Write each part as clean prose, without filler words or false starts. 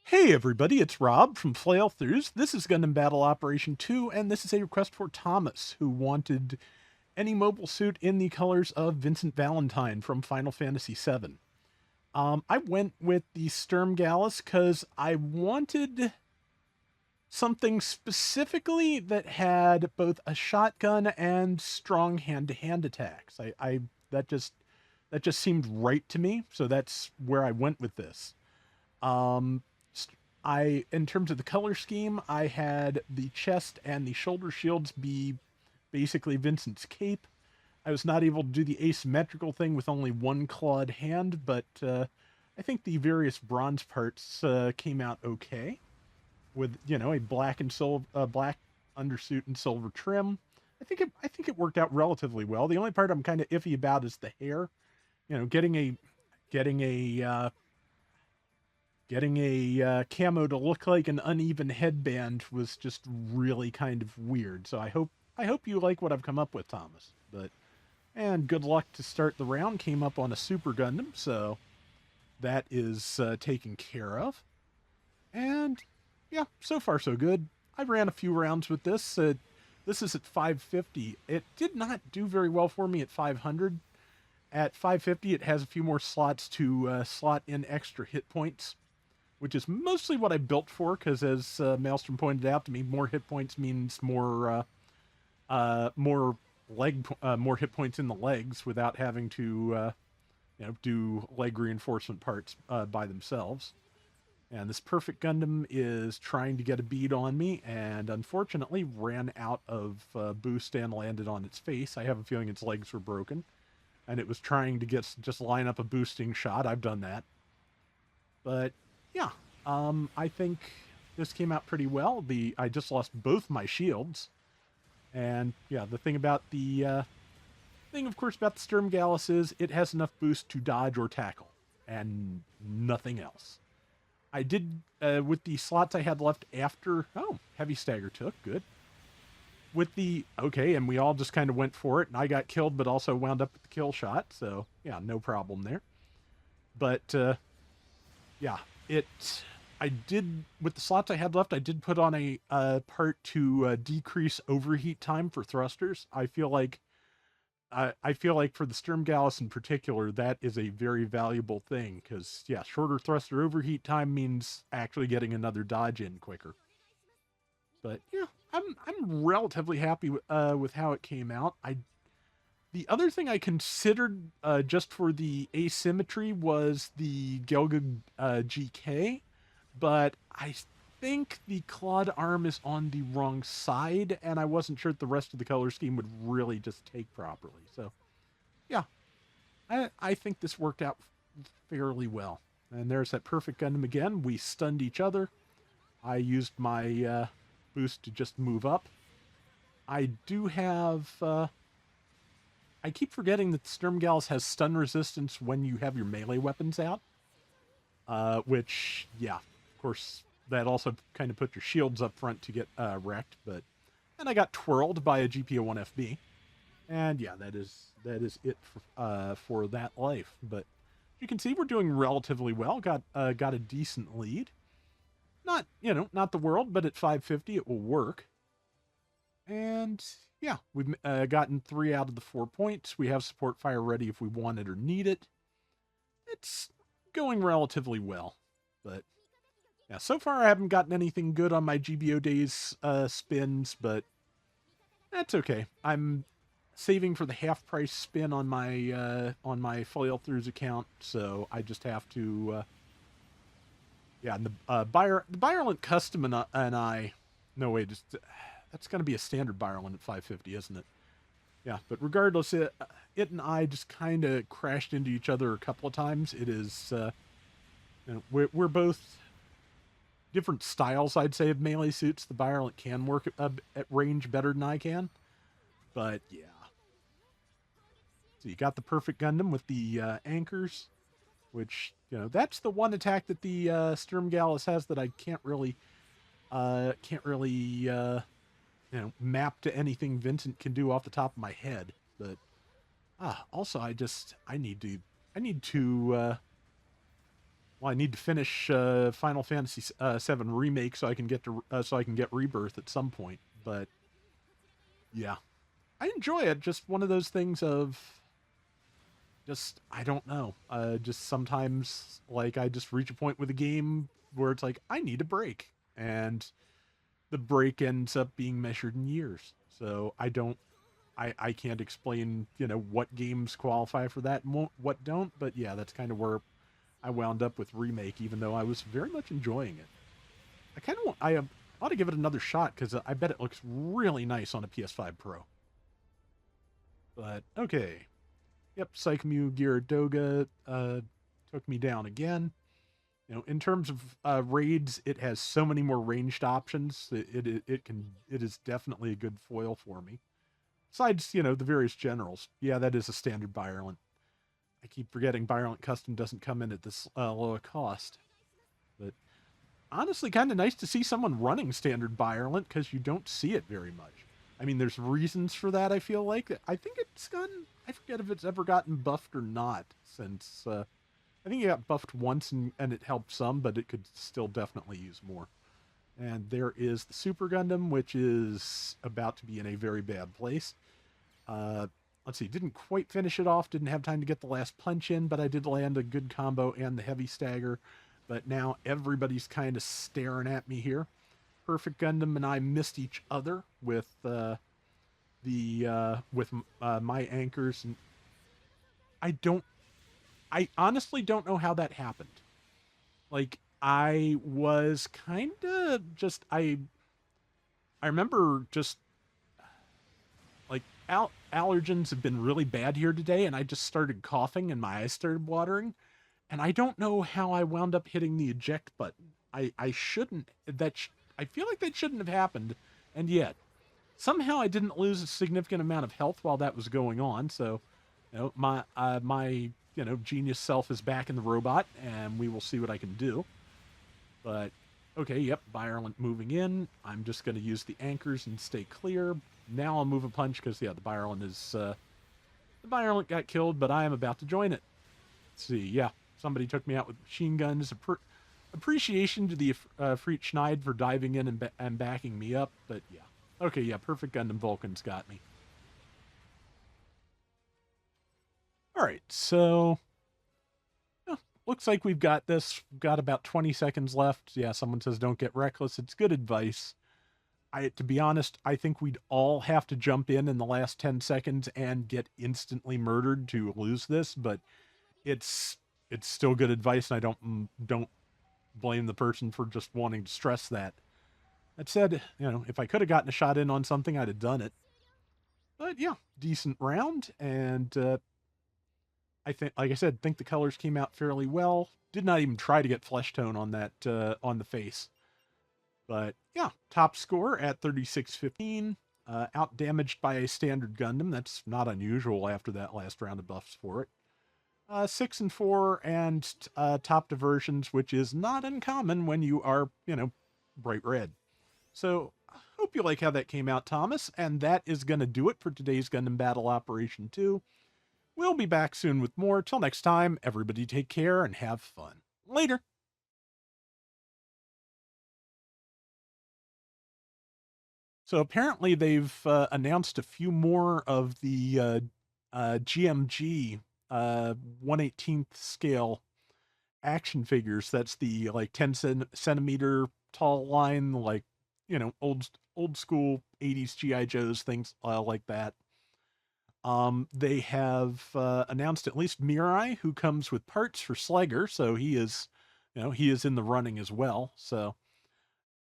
Hey everybody, it's Rob from Flailthroughs. This is Gundam Battle Operation 2, and this is a request for Thomas, who wanted any mobile suit in the colors of Vincent Valentine from Final Fantasy VII. I went with the Sturm Galluss because I wanted something specifically that had both a shotgun and strong hand-to-hand attacks. That just that just seemed right to me, so that's where I went with this. Um, in terms of the color scheme, I had the chest and the shoulder shields be basically Vincent's cape. I was not able to do the asymmetrical thing with only one clawed hand, but I think the various bronze parts came out okay. With a black and silver, black undersuit and silver trim. I think it worked out relatively well. The only part I'm kind of iffy about is the hair. Getting a getting a camo to look like an uneven headband was just really kind of weird. So I hope you like what I've come up with, Thomas. And good luck to start the round. Came up on a Super Gundam, so that is taken care of. And yeah, so far so good. I ran a few rounds with this. This is at 550. It did not do very well for me at 500. At 550, it has a few more slots to slot in extra hit points, which is mostly what I built for, because as Maelstrom pointed out to me, more hit points means more hit points in the legs without having to do leg reinforcement parts by themselves. And this Perfect Gundam is trying to get a bead on me, and unfortunately ran out of boost and landed on its face. I have a feeling its legs were broken, and it was trying to just line up a boosting shot. I've done that. But yeah, I think this came out pretty well. I just lost both my shields, and yeah, the thing about the thing, of course, about the Sturm Galluss is it has enough boost to dodge or tackle, and nothing else. I did with the slots I had left after. Oh, heavy stagger took good. With the okay, and we all just kind of went for it, and I got killed, but also wound up with the kill shot. So yeah, no problem there. But yeah, it. I did with the slots I had left. I did put on a part to decrease overheat time for thrusters. I feel like for the Sturm Galluss in particular, that is a very valuable thing because yeah, shorter thruster overheat time means actually getting another dodge in quicker. But yeah, I'm relatively happy with how it came out. The other thing I considered just for the asymmetry was the Gelga GK, but I think the clawed arm is on the wrong side, and I wasn't sure if the rest of the color scheme would really just take properly. So yeah, I think this worked out fairly well. And there's that Perfect Gundam again. We stunned each other. I used my boost to just move up. I do have I keep forgetting that the Sturm Galluss has stun resistance when you have your melee weapons out. Which, yeah, of course, that also kind of put your shields up front to get wrecked. But and I got twirled by a GPO-1FB, and yeah, that is it for that life. But you can see we're doing relatively well. Got a decent lead. Not the world, but at 550 it will work. And yeah, we've gotten 3 out of the 4 points. We have support fire ready if we want it or need it. It's going relatively well. But yeah, so far I haven't gotten anything good on my GBO days spins, but that's okay. I'm saving for the half price spin on my Flailthroughs account, so I just have to yeah, and the Byerland custom and I no wait, just that's going to be a standard Byerland at 550, isn't it? Yeah, but regardless, it and I just kind of crashed into each other a couple of times. It is we're both different styles, I'd say, of melee suits. The Byerland can work at range better than I can, but yeah. So you got the Perfect Gundam with the anchors, which that's the one attack that the Sturm Galluss has that I can't really map to anything Vincent can do off the top of my head. But also I need to well, I need to finish Final Fantasy VII Remake so I can get to so I can get Rebirth at some point. But yeah, I enjoy it. Just one of those things of just I don't know. Just sometimes like I just reach a point with a game where it's like I need a break, and the break ends up being measured in years. So I don't. I can't explain, what games qualify for that and what don't, but yeah, that's kind of where I wound up with Remake, even though I was very much enjoying it. I kind of want, I ought to give it another shot because I bet it looks really nice on a PS5 Pro. But okay, yep, Psychomew Gyaradoga took me down again. In terms of raids, it has so many more ranged options. It is definitely a good foil for me. Besides, the various generals. Yeah, that is a standard Violent. I keep forgetting Violent Custom doesn't come in at this low a cost. But honestly, kind of nice to see someone running standard Violent because you don't see it very much. I mean, there's reasons for that, I feel like. I think it's gotten, I forget if it's ever gotten buffed or not, since I think it got buffed once and it helped some, but it could still definitely use more. And there is the Super Gundam, which is about to be in a very bad place. Uh, let's see, didn't quite finish it off, didn't have time to get the last punch in, but I did land a good combo and the heavy stagger. But now everybody's kind of staring at me here. Perfect Gundam and I missed each other with my anchors, and I don't. I honestly don't know how that happened. Like I was kind of just I remember just like allergens have been really bad here today, and I just started coughing and my eyes started watering, and I don't know how I wound up hitting the eject button. I shouldn't. I feel like that shouldn't have happened, and yet somehow I didn't lose a significant amount of health while that was going on. So, my genius self is back in the robot, and we will see what I can do. But okay, yep, Violent moving in. I'm just going to use the anchors and stay clear. Now I'll move a punch because yeah, the Violent got killed, but I am about to join it. Let's see, yeah, somebody took me out with machine guns. Appreciation to the Freet Schneid for diving in and backing me up, but yeah. Okay, yeah, Perfect Gundam Vulcan's got me. All right, so looks like we've got this. We've got about 20 seconds left. Yeah, someone says don't get reckless. It's good advice. To be honest, I think we'd all have to jump in the last 10 seconds and get instantly murdered to lose this, but it's still good advice, and I don't blame the person for just wanting to stress that. That said, if I could have gotten a shot in on something, I'd have done it. But yeah, decent round, and I think, like I said, think the colors came out fairly well. Did not even try to get flesh tone on that on the face, but yeah, top score at 3615. Out damaged by a standard Gundam. That's not unusual after that last round of buffs for it. 6 and 4, and top diversions, which is not uncommon when you are, bright red. So, hope you like how that came out, Thomas. And that is going to do it for today's Gundam Battle Operation 2. We'll be back soon with more. Till next time, everybody take care and have fun. Later. So apparently they've announced a few more of the GMG 1/18th scale action figures. That's the like 10 centimeter tall line, like old school 80s GI Joes, things like that. They have announced at least Mirai, who comes with parts for Sliger, so he is in the running as well. So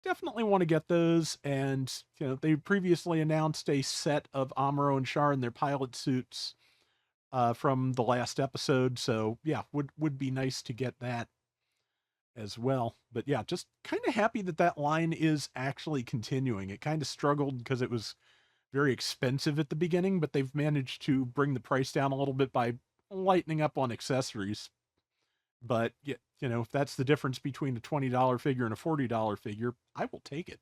definitely want to get those. And they previously announced a set of Amuro and Char in their pilot suits from the last episode. So yeah, would be nice to get that as well. But yeah, just kind of happy that line is actually continuing. It kind of struggled because it was very expensive at the beginning, but they've managed to bring the price down a little bit by lightening up on accessories. But yeah, if that's the difference between a $20 figure and a $40 figure, I will take it.